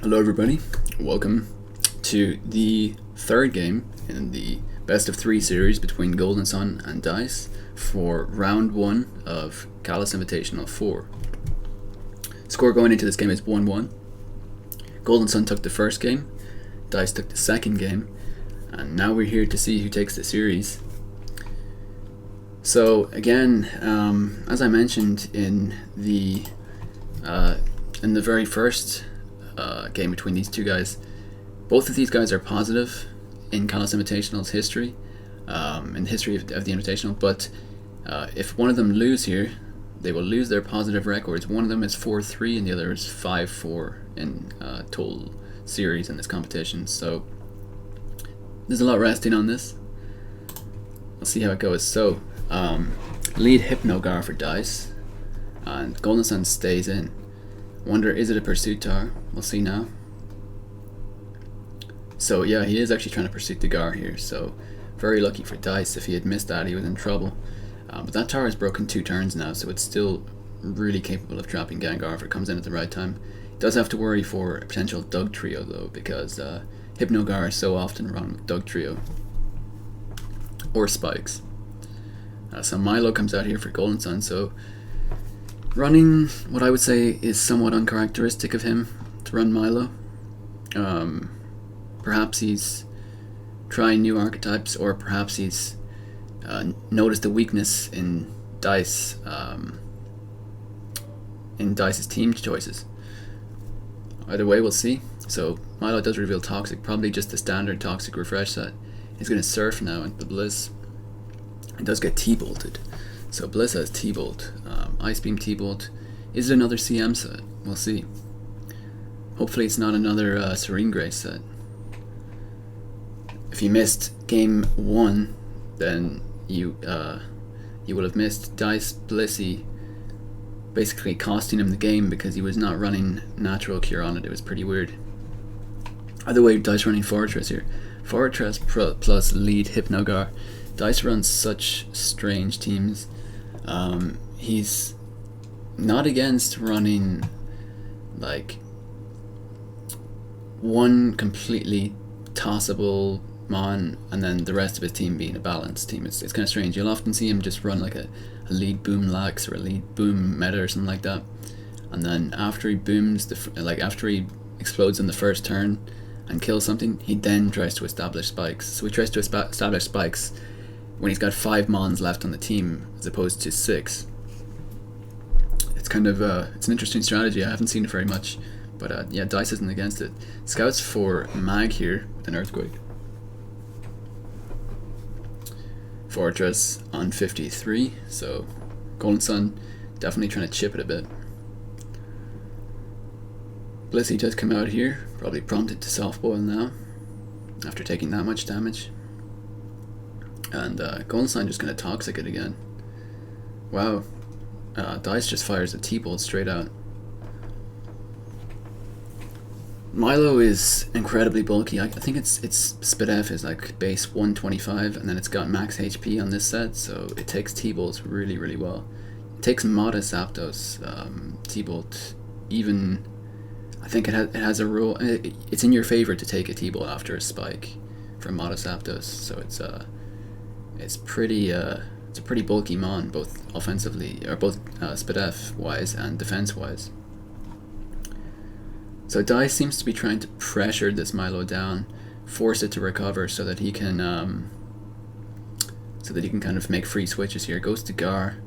Hello everybody, welcome to the third game in the best of three series between Golden Sun and Dice for round 1 of CALLOUS Invitational 4. Score going into this game is 1-1. Golden Sun took the first game, Dice took the second game, and now we're here to see who takes the series. So again, as I mentioned in the very first game between these two guys, both of these guys are positive in CALLOUS Invitational's history, in the history of the Invitational, but if one of them lose here, they will lose their positive records. One of them is 4-3 and the other is 5-4 in total series in this competition, so there's a lot resting on this. We'll see how it goes. So lead Hypnogar for Dice, and Golden Sun stays in. Wonder, is it a pursuit tower? We'll see now. So yeah, he is actually trying to pursuit the Gar here, so very lucky for Dice. If he had missed that, he was in trouble. But that tower is broken 2 turns now, so it's still really capable of trapping Gengar if it comes in at the right time. He does have to worry for a potential Dug Trio though, because Hypnogar is so often run with Dug Trio or Spikes. So Milo comes out here for Golden Sun, so running what I would say is somewhat uncharacteristic of him to run Milo. Perhaps he's trying new archetypes, or perhaps he's noticed a weakness in Dice's team choices. Either way, we'll see. So Milo does reveal Toxic, probably just the standard Toxic refresh set. He's going to Surf now into the Bliss. It does get T-bolted. So Bliss has T-bolt, Ice Beam T-bolt. Is it another CM set? We'll see. Hopefully it's not another Serene Grace set. If you missed game 1, then you will have missed Dice Blissey basically costing him the game because he was not running Natural Cure on it. It was pretty weird. Either way, Dice running Fortress here. Fortress plus lead Hypnogar. Dice runs such strange teams. He's not against running like one completely tossable Mon and then the rest of his team being a balanced team. It's kind of strange. You'll often see him just run like a lead Boom Lax or a lead Boom Meta or something like that, and then after he booms after he explodes in the first turn and kills something, he then tries to establish spikes. So he tries to establish spikes when he's got 5 Mons left on the team as opposed to 6. It's kind of it's an interesting strategy. I haven't seen it very much, but yeah, Dice isn't against it. Scouts for Mag here with an Earthquake. Fortress on 53, so Golden Sun definitely trying to chip it a bit. Blissey does come out here, probably prompted to soft boil now after taking that much damage. And Golden Sun just going to Toxic it again. Wow. Dice just fires a T-bolt straight out. Milo is incredibly bulky. I think its Spit F is like base 125, and then it's got max HP on this set, so it takes T-bolts really, really well. It takes modest Zapdos T-bolt. Even I think it has a rule. It's in your favor to take a T-bolt after a Spike from modest Zapdos, so it's a pretty bulky Mon, both offensively, or both Spit F wise and defense wise. So Dice seems to be trying to pressure this Milo down, force it to recover so that he can kind of make free switches here. Goes to Gar,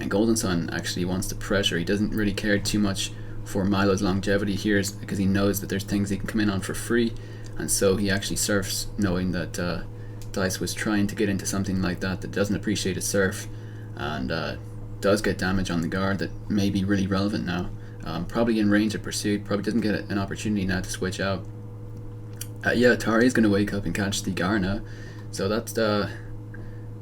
and Golden Sun actually wants to pressure. He doesn't really care too much for Milo's longevity here because he knows that there's things he can come in on for free, and so he actually surfs, knowing that Dice was trying to get into something like that doesn't appreciate a surf, and does get damage on the Gar that may be really relevant now. Probably in range of pursuit, probably doesn't get an opportunity now to switch out. Yeah, Tari is going to wake up and catch the Gar now, so that's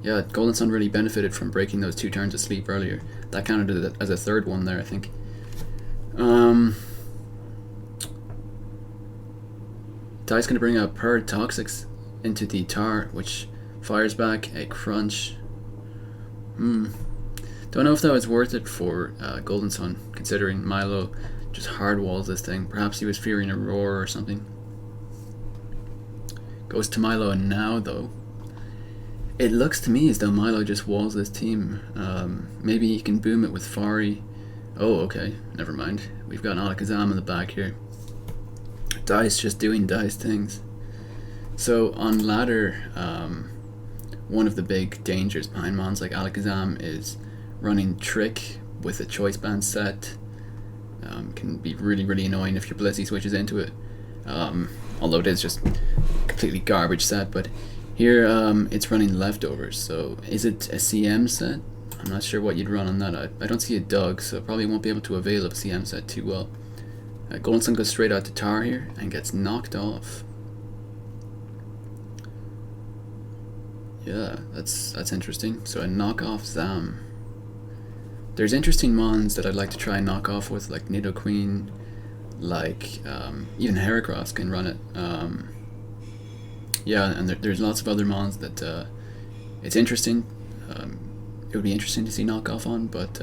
yeah, Golden Sun really benefited from breaking those 2 turns of sleep earlier. That counted as a third one there, I think. Dice going to bring out Purr Toxics into the Tar, which fires back a Crunch. Don't know if that was worth it for Golden Sun, considering Milo just hard walls this thing. Perhaps he was fearing a roar or something. Goes to Milo now though. It looks to me as though Milo just walls this team. Maybe he can boom it with Fari. Oh, okay, never mind. We've got Alakazam in the back here. Dice just doing Dice things. So on ladder, one of the big dangers behind mons like Alakazam is running Trick with a Choice Band set. Can be really, really annoying if your Blissey switches into it. Although it is just completely garbage set, but here it's running Leftovers. So is it a CM set? I'm not sure what you'd run on that. I don't see a Doug, so probably won't be able to avail of a CM set too well. Golden Sun goes straight out to Tar here and gets knocked off. Yeah, that's interesting. So a knockoff Zam. There's interesting mons that I'd like to try and knock off with, like Nidoqueen, like even Heracross can run it. Yeah, and there's lots of other mons that it's interesting. It would be interesting to see knockoff on, but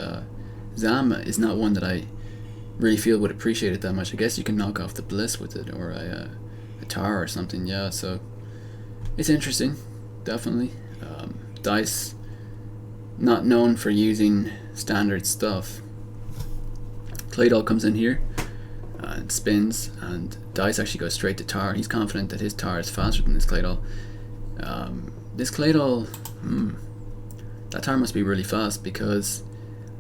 Zam is not one that I really feel would appreciate it that much. I guess you can knock off the Bliss with it, or a Tar or something. Yeah, so it's interesting, definitely. Dice, not known for using standard stuff. Claydol comes in here and spins, and Dice actually goes straight to Tar. He's confident that his Tar is faster than this Claydol. This Claydol, that Tar must be really fast, because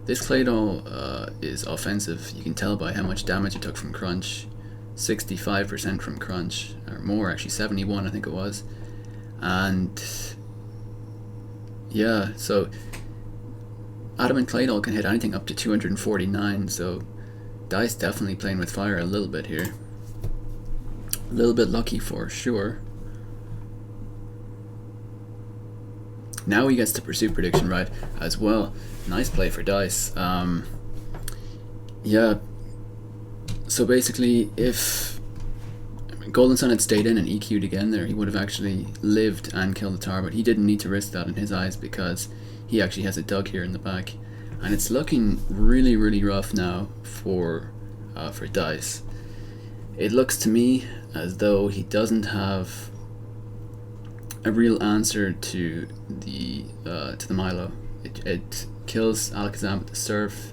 this Claydol is offensive. You can tell by how much damage it took from Crunch. 65% from Crunch, or more actually, 71 I think it was. And yeah, so Adamant Claydol can hit anything up to 249, so Dice definitely playing with fire a little bit here. A little bit lucky for sure. Now he gets to Pursuit Prediction right as well. Nice play for Dice. Yeah, so basically if Golden Sun had stayed in and EQ'd again there, he would have actually lived and killed the Tar, but he didn't need to risk that in his eyes because he actually has a Doug here in the back. And it's looking really, really rough now for Dice. It looks to me as though he doesn't have a real answer to the Milo. It kills Alakazam with the Surf,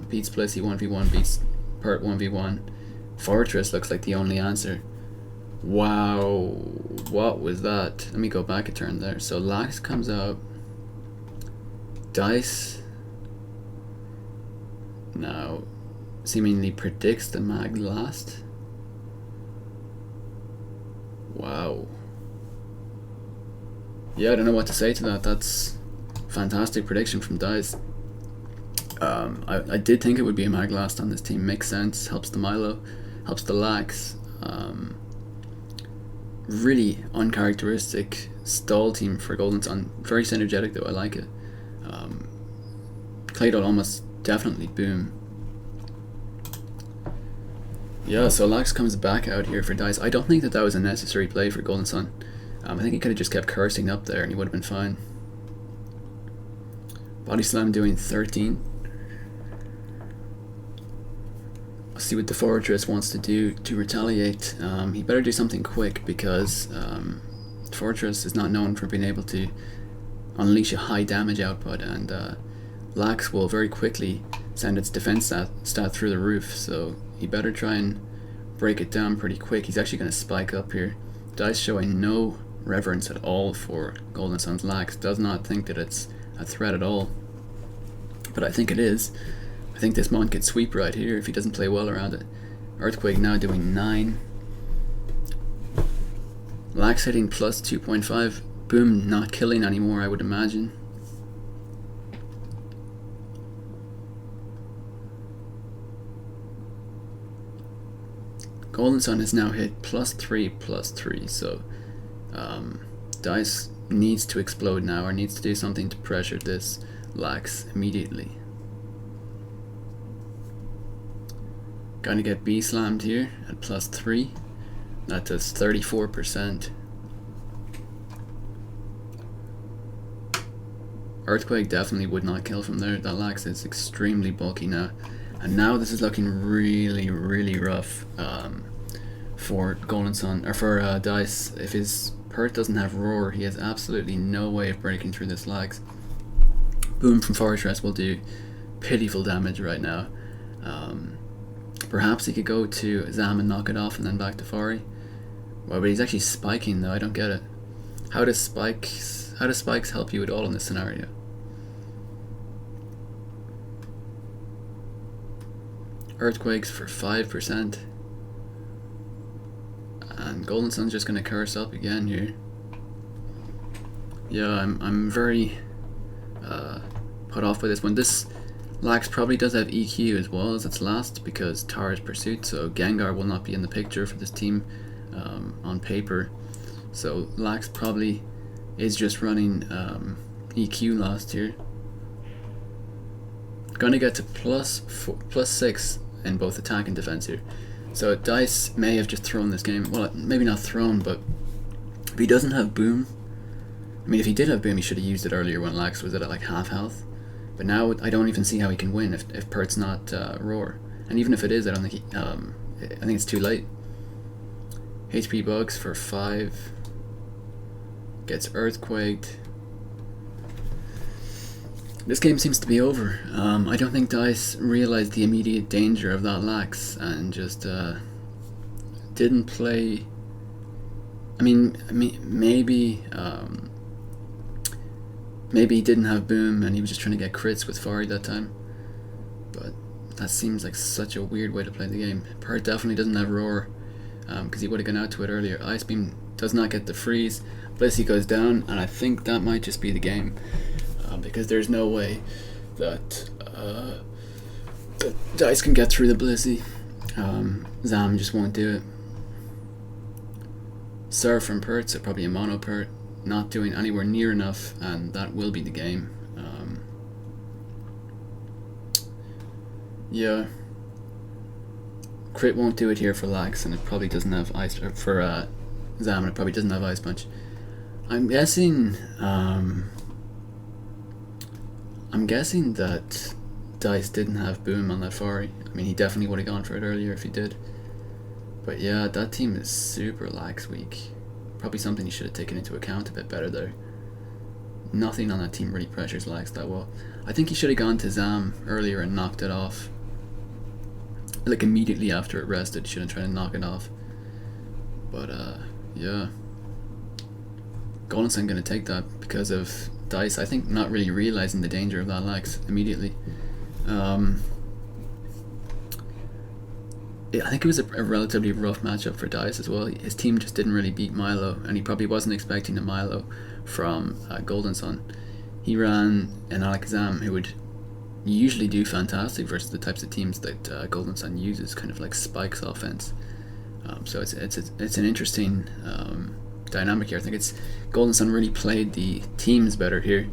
beats Blissey 1v1, beats Pert 1v1. Fortress looks like the only answer. Wow, what was that? Let me go back a turn there. So Lax comes out. Dice now seemingly predicts the Mag last. Wow. Yeah, I don't know what to say to that. That's fantastic prediction from Dice. I did think it would be a Mag last on this team. Makes sense. Helps the Milo. Helps the Lax. Really uncharacteristic stall team for Golden Sun. Very synergetic though. I like it. Claydol almost definitely boom. Yeah, so Lax comes back out here for Dice. I don't think that was a necessary play for Golden Sun. I think he could have just kept cursing up there and he would have been fine. Body Slam doing 13. Let's see what the Fortress wants to do to retaliate. He better do something quick because Fortress is not known for being able to unleash a high damage output, and Lax will very quickly send its defense stat through the roof, so he better try and break it down pretty quick. He's actually going to spike up here. Dice showing no reverence at all for Golden Sun's Lax. Does not think that it's a threat at all, but I think it is. I think this mon could sweep right here if he doesn't play well around it. Earthquake now doing 9. Lax hitting plus 2.5. Boom, not killing anymore, I would imagine. Golden Sun has now hit plus 3, so Dice needs to explode now, or needs to do something to pressure this Lax immediately. Gonna get B slammed here at plus 3. That does 34%. Earthquake definitely would not kill from there. That Lax is extremely bulky now. And now this is looking really, really rough for Golden Sun, or for Dice. If his Perth doesn't have Roar, he has absolutely no way of breaking through this lags. Boom from Fortress will do pitiful damage right now. Perhaps he could go to Zam and knock it off and then back to Fari. Well, but he's actually spiking though, I don't get it. How does spikes help you at all in this scenario? Earthquakes for 5%. And Golden Sun's just gonna curse up again here. Yeah, I'm very put off by this one. This Lax probably does have EQ as well as its last, because Tara's Pursuit, so Gengar will not be in the picture for this team on paper. So Lax probably is just running EQ last here. Gonna get to +6 in both attack and defense here. So Dice may have just thrown this game. Well, maybe not thrown, but if he doesn't have Boom, I mean, if he did have Boom, he should have used it earlier when Lax was at like half health. But now I don't even see how he can win if Pert's not Roar. And even if it is, I don't think I think it's too late. HP Bugs for 5. Gets Earthquaked. This game seems to be over. I don't think Dice realized the immediate danger of that Lax and just didn't play. I mean, maybe he didn't have Boom and he was just trying to get crits with Fari that time. But that seems like such a weird way to play the game. Pert definitely doesn't have Roar, because he would have gone out to it earlier. Ice Beam does not get the freeze. Blissey goes down, and I think that might just be the game. Because there's no way that Dice can get through the Blissey. Zam just won't do it. Surf from Pert, so probably a mono Pert, not doing anywhere near enough, and that will be the game. Yeah. Crit won't do it here for Lax, and it probably doesn't have Ice, or for Zam, and it probably doesn't have Ice Punch. I'm guessing that Dice didn't have Boom on that Fari. I mean, he definitely would have gone for it earlier if he did. But yeah, that team is super Lax weak. Probably something you should have taken into account a bit better there. Nothing on that team really pressures Lax that well. I think he should have gone to Zam earlier and knocked it off. Like immediately after it rested, he should have tried to knock it off. But yeah. Golden Sun gonna take that because of Dice, I think, not really realizing the danger of that Lax immediately. I think it was a relatively rough matchup for Dice as well. His team just didn't really beat Milo, and he probably wasn't expecting a Milo from Golden Sun. He ran an Alakazam who would usually do fantastic versus the types of teams that Golden Sun uses, kind of like Spike's offense. So it's an interesting dynamic here. I think it's Golden Sun really played the teams better here.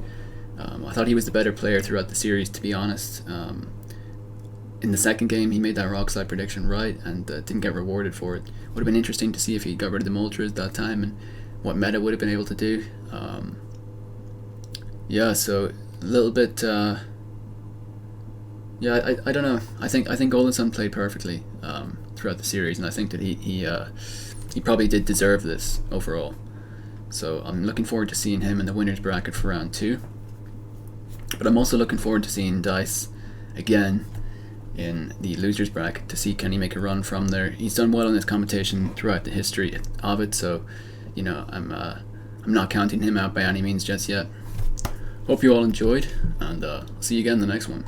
I thought he was the better player throughout the series, to be honest. In the second game, he made that Rock Slide prediction right and didn't get rewarded for it. Would have been interesting to see if he got rid of the Moltres that time and what meta would have been able to do. Yeah, so a little bit. Yeah, I don't know. I think Golden Sun played perfectly throughout the series, and I think that he probably did deserve this overall. So I'm looking forward to seeing him in the winners bracket for round 2. But I'm also looking forward to seeing Dice again in the losers bracket to see can he make a run from there. He's done well in this competition throughout the history of it, so you know I'm not counting him out by any means just yet. Hope you all enjoyed, and I'll see you again in the next one.